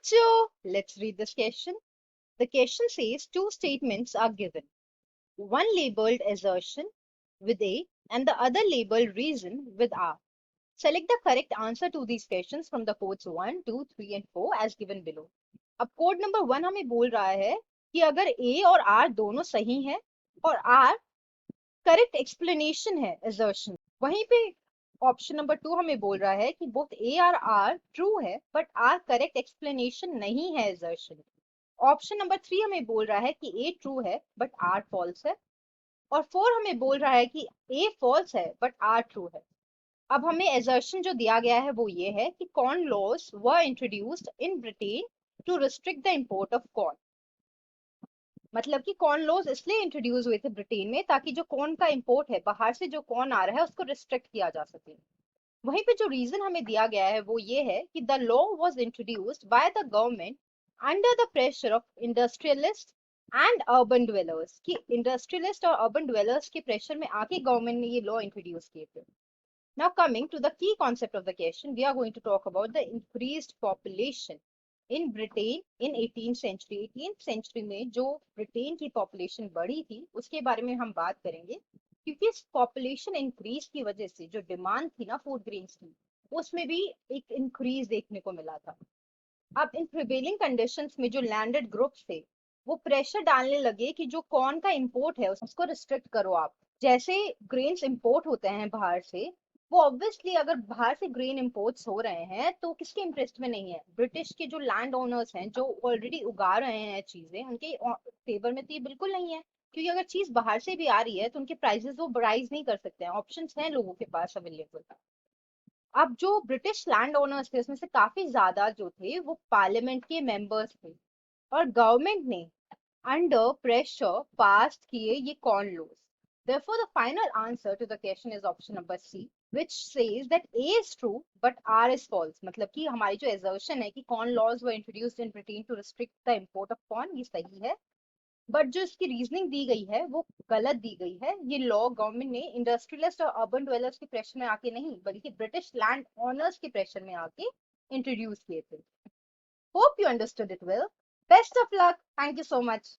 bachcho, let's read this question. The question says two statements are given. One labeled assertion with A and the other labeled reason with R. Select the correct answer to these questions from the codes 1, 2, 3 and 4 as given below. अब code number 1 हमें बोल रहा है कि अगर A और R दोनों सही हैं और R करेक्ट एक्सप्लेनेशन है assertion, वहीं पे ऑप्शन नंबर 2 हमें बोल रहा है कि बोथ A और R ट्रू है बट R करेक्ट एक्सप्लेनेशन नहीं है assertion. ऑप्शन नंबर 3 हमें बोल रहा है कि A ट्रू है बट R फॉल्स है और 4 हमें बोल रहा है कि A फॉल्स है बट R ट्रू है. अब हमें assertion जो दिया गया है वो ये है कि corn laws were introduced in Britain to restrict the import of corn. मतलब कि कॉर्न लॉज इसलिए इंट्रोड्यूस हुए थे ब्रिटेन में ताकि जो कॉर्न का इंपोर्ट है, बाहर से जो कॉर्न आ रहा है उसको रिस्ट्रिक्ट किया जा सके. वहीं पे जो रीजन हमें दिया गया है वो ये है कि the law was introduced by the government under the pressure of industrialist and urban dwellers, कि इंडस्ट्रियलिस्ट और अर्बन ड्वेलर्स के प्रेशर में आके गवर्नमेंट ने ये लॉ इंट्रोड्यूस किए थे. Now coming to the key concept of the question, we are going to talk about the increased population in Britain in 18th century. 18th century में जो Britain की पॉपुलेशन बढ़ी थी उसके बारे में हम बात करेंगे, क्योंकि इस पॉपुलेशन इंक्रीज की वजह से जो डिमांड थी ना फूड ग्रेन्स की, उसमें भी एक इंक्रीज देखने को मिला था. अब इन प्रिवेलिंग कंडीशंस में जो लैंडेड ग्रुप्स थे वो प्रेशर डालने लगे कि जो कॉर्न का इंपोर्ट है उसको रिस्ट्रिक्ट करो. आप जैसे ग्रेन्स इंपोर्ट होते हैं बाहर से, वो ऑब्वियसली अगर बाहर से ग्रेन इंपोर्ट्स हो रहे हैं तो किसके इंटरेस्ट में नहीं है? ब्रिटिश के जो लैंड ओनर्स हैं जो ऑलरेडी उगा रहे हैं चीजें, उनके फेवर में तो ये बिल्कुल नहीं है, क्योंकि अगर चीज बाहर से भी आ रही है तो उनके प्राइसेस वो राइज नहीं कर सकते हैं. ऑप्शंस हैं लोगों के पास अवेलेबल. अब जो ब्रिटिश लैंड ओनर्स थे उसमें से काफी ज्यादा जो थे वो पार्लियामेंट के मेंबर्स थे और गवर्नमेंट ने अंडर pressure passed किए ये corn laws. Therefore, the final answer to the question is option number C, which says that A is true but R is false. मतलब कि हमारी जो assertion है कि corn laws were introduced in Britain to restrict the import of corn, ये सही है. But जो इसकी रीजनिंग दी गई है वो गलत दी गई है. ये लॉ गवर्नमेंट ने इंडस्ट्रियलिस्ट और अर्बन ड्वेलर्स के प्रेशर में आके नहीं बल्कि ब्रिटिश लैंड ओनर्स के प्रेशर में आके इंट्रोड्यूस किए थे. Hope you understood it well. Best of luck. Thank you so much.